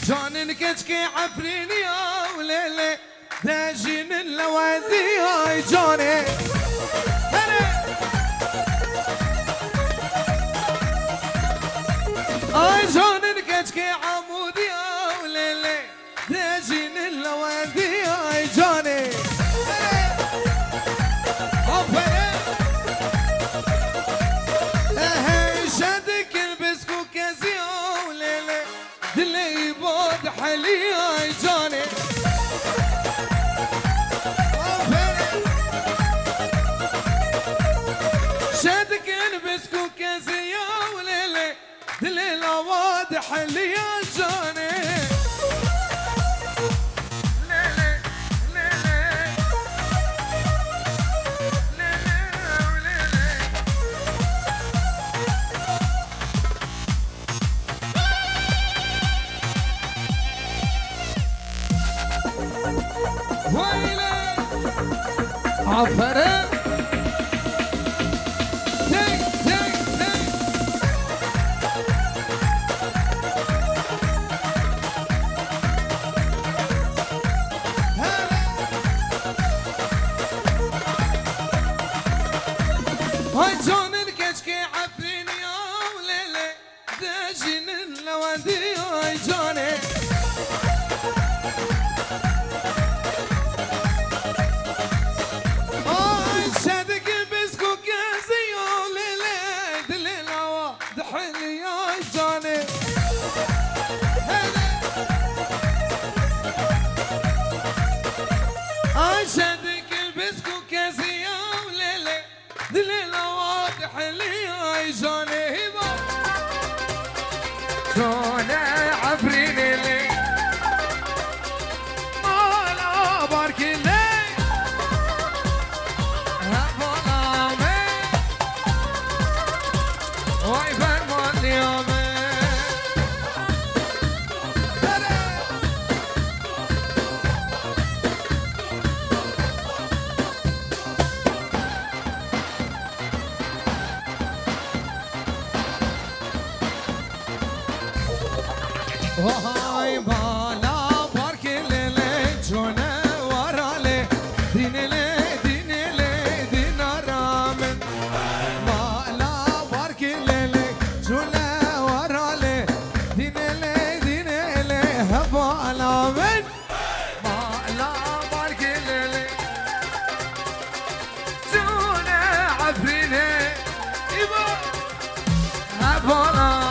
جان كشكي عفرين يا وليلي داجين اللوادي يا جاني اي جان كشكي عمود يا وليلي داجين اللوادي يا جاني شادك البسكو كازي يا وليلي دلي بود حلي يا جاني شادك البسكو كازي يا وليلي دلي واضح حلي يا جاني عفرة تك تك تك هاي جون الكشكي عفرين يا وليلي داجين اللوادي هاي جوني شادك البسكو كاسي يا وليلي دليلة واضح لي يا جاني جوني عفريني لي مالا باركي لي هبولا مي واي فرمان يومي وهاي بالا باركي ليلي جونا ورالي دين لي دين لي دين رامن بالا باركي ليلي جونا ورالي دين لي دين لي هبالا من بالا باركي ليلي جونا عفريني إبا هبالا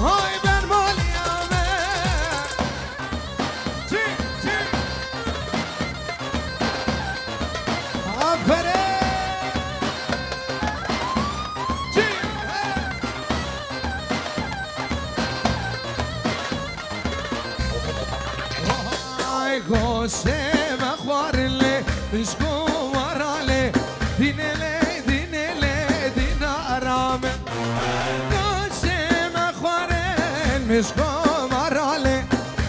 هاي بن ماليامه جي جي عفرة جي هاي غوشة مخوار اللي مشكو ورالي دين لي دين لي دين أرامه مشكو مرالي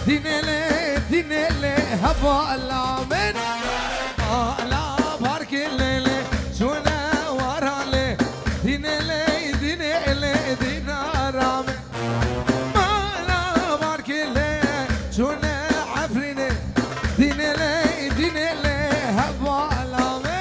دين لي هبا اللامن لا بارك الليلي شونا ورالي دين لي دين رامي ما لا بارك الليلي شونا عفريني دين لي هبا اللامن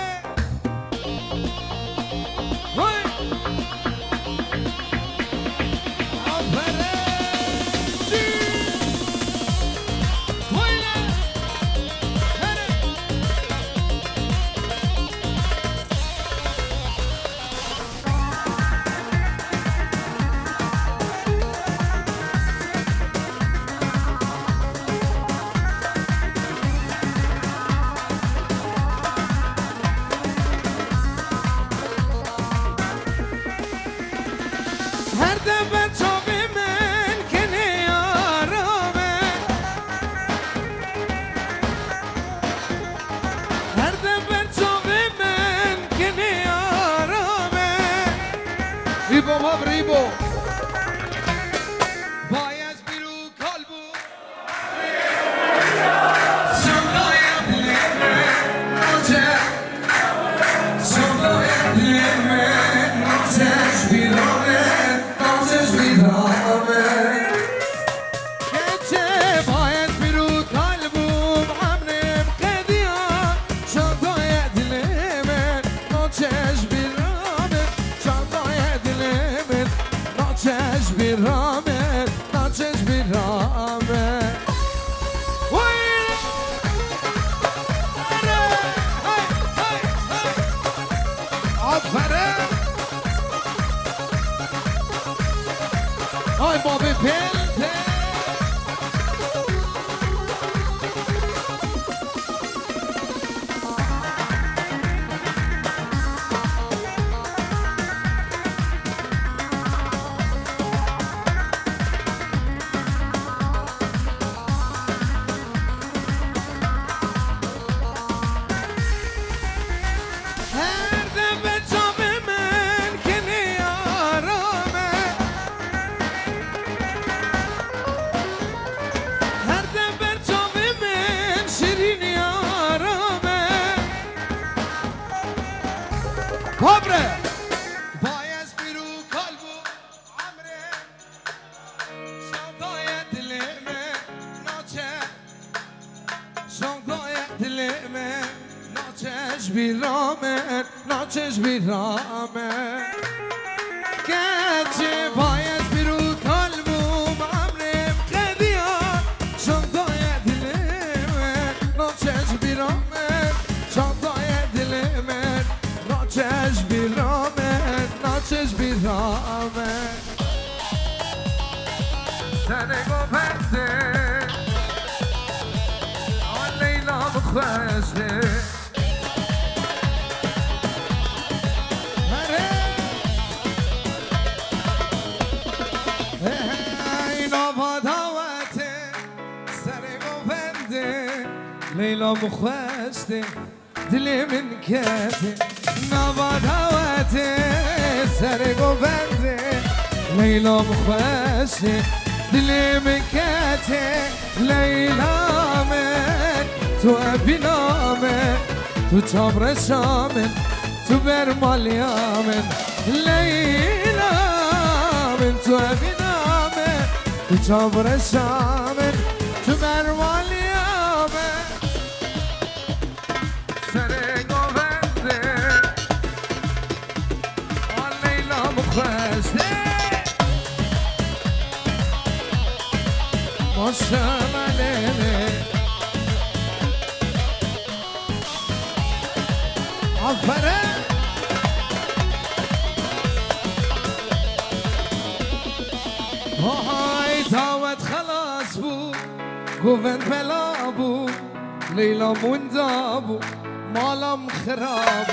بیرامه آفره آی بابی پلته Pobre! Bayez biru kalbu amre Şangaya dilime naçe Şangaya dilime naçeş biramen Naçeş biramen Geçe bayez biru kalbu amre Kediya Şangaya dilime naçeş biramen Şangaya dilime Naçeş biramen, naçeş biramen Seni gopende An Leyla bıkveşti Hey, nava daveti Seni gopende Leyla bıkveşti Dilimin keti Nava daveti Seri gobende Leyla mخوشی Dilimin keti Leyla men Tu ebinamen Tu çabreşamen Tu bermalyamen Leyla men Tu ebinamen Tu çabreşamen Tu bermalyamen Seni gobende An Leyla mخوشی Maşallah lele Aferin Hay davet خلاص بود گوند بلا بود لیلا موندا بود مالم خراب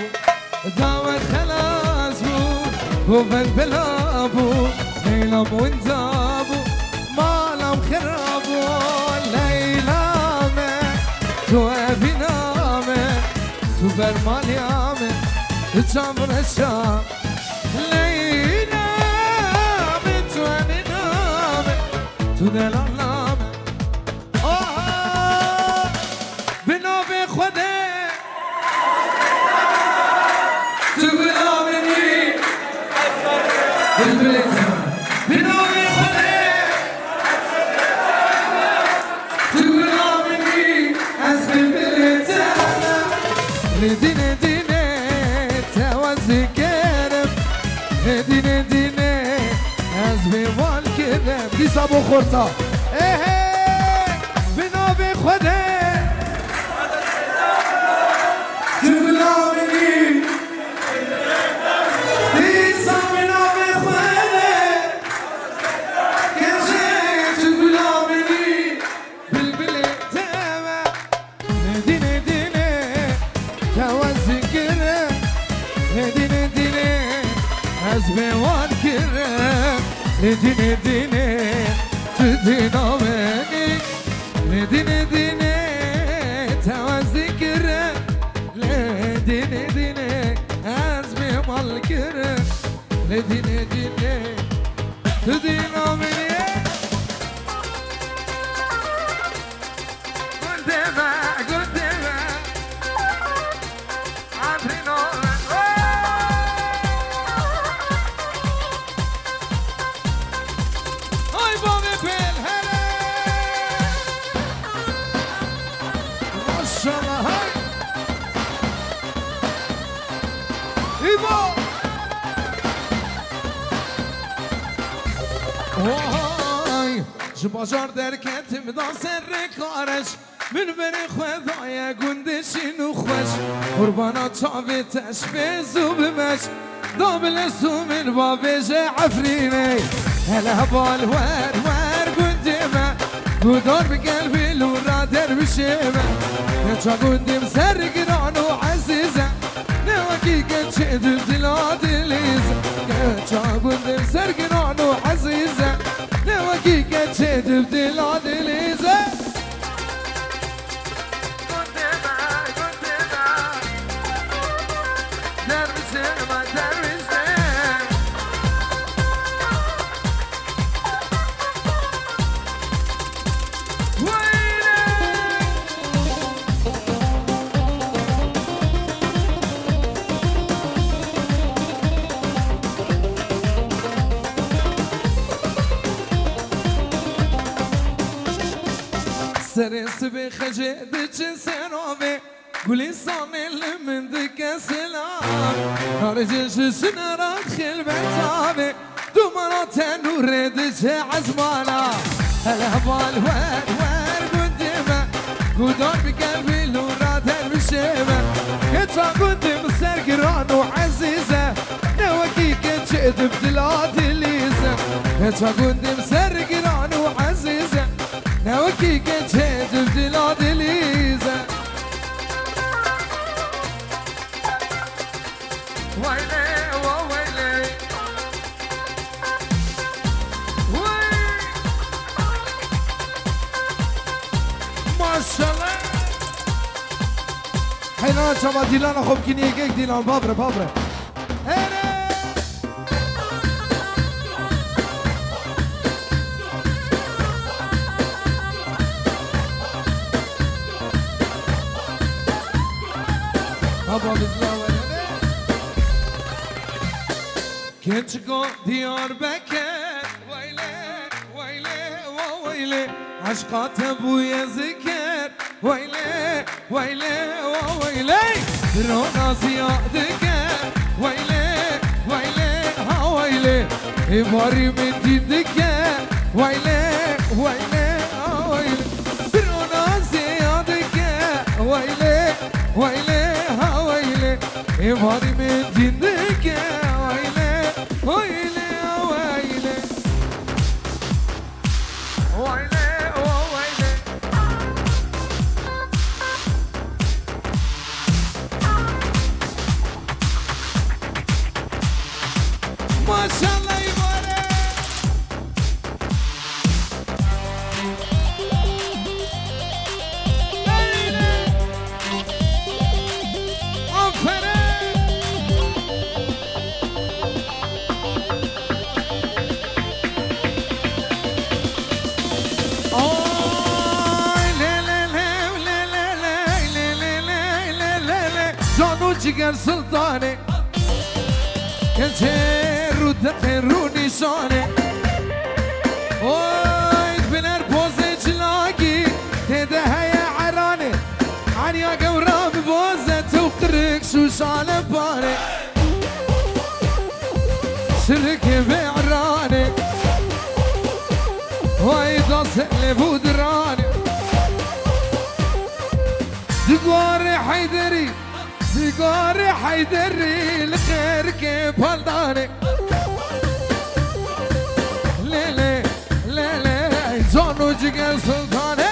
بود دعوت خلاص بود گوند بلا بود لیلا موندا بود مالم خراب بود لیلا من تو ابینامه تو برمالیامه تو چمرشام لیلا من تو ابینامه تو دلالامه به خوده تو گلامنی بلبلتم به نام خوده تو گلامنی از بلبلتم دینه دینه توازی کردم دینه دینه از بیوال کردم دیسا بخورتا به نام خوده Dine dine tüdinameni Dine dine tevazikre Dine dine azmi malkre Dine dine tüdinameni Gundeme gundeme Adrinome جباجار درکتم دا سر کارش من بری خدای گندشین و خوش قربانا چاوی تشبیز و بمش دابل سومن بابش عفرینی هلا بال ور گندمه گودار بقلبي لورا دربشيمه يا قندم سرقران وعزيزه نواكي قد شد بلاد اليزه يا قندم سرقران وعزيزه نواكي قد شد بلاد اليزه سرس بخجد جسنابه قولي صاني اللي من ذك سلام نارجش سنرات خل بتابه دمرات نور دج عزمانا هلا بال ور قدمه قدار بقلبي لورا دربشيمه كتا قدم سرقران وعزيزه نوكي كنت شد بدلاد اليزه كتا قدم سرقران وعزيزه نوكي كنت شد بدلاد اليزه ويلي وويلي ما شاء الله حينان شما ديلان خوب كيني يكيك ديلان بابره بابا بالله كنتكو ديار بكر ويلي عشقات ابويا ذكر ويلي رونا زيادك ويلي ها ويلي إباري من دينك ويلي ها ويلي رونا زيادك ويلي ها ويلي إباري من دينك ويلي ما شاء الله يبارك جانو جگر سلطانه کنچه رو دقه رو نشانه اوی بنر بوزه جلاگی تده های عرانه عنیا قورا ببوزه تو قرق شوشانه بانه شرك بعرانه اوی داسه لبودرانه دقار حيدري الخير كيف هالداني ليلي جانو جيجل سلطاني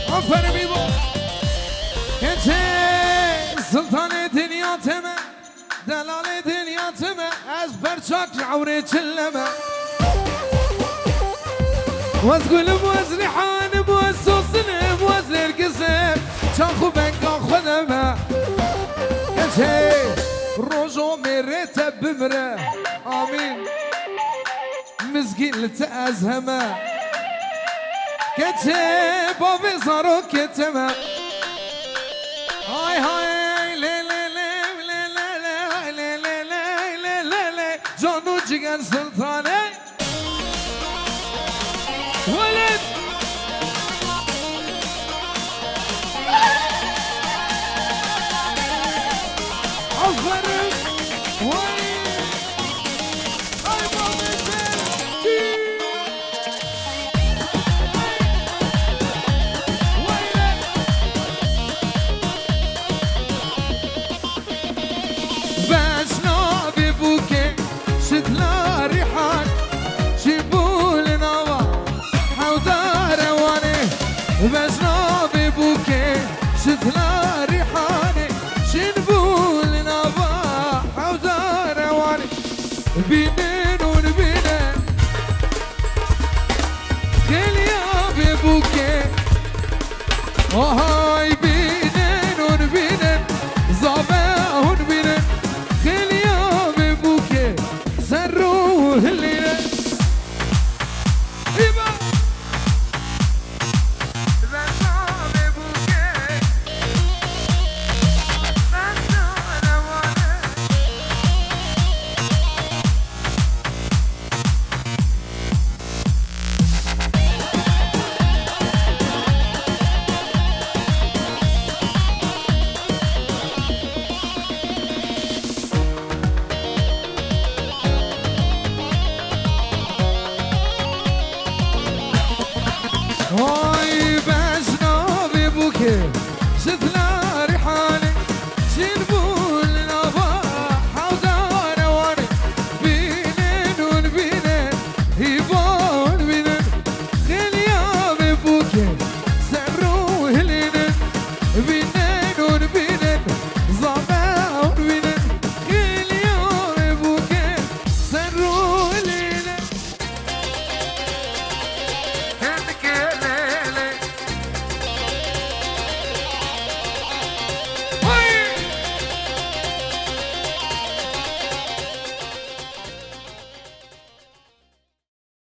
عفر بيبو كنتي سلطاني دنيا تمام دلال دنيا تمه از برچاک عوره چلمه وزگل موز ریحان موز سوسنه موز لرگزه چاخو بنگا خودمه کچه روزو میره تبمره آمین مزگین لتازهمه کچه بابی زارو کتمه های جانو جيجان سلطانه ولد بجناب بوكي شتنا ريحاني شنبول نباح ودار واني بينين ونبينين خليا ببوكي وهاي بينين ونبينين زابا ونبينين خليا ببوكي زروه الليلة Oh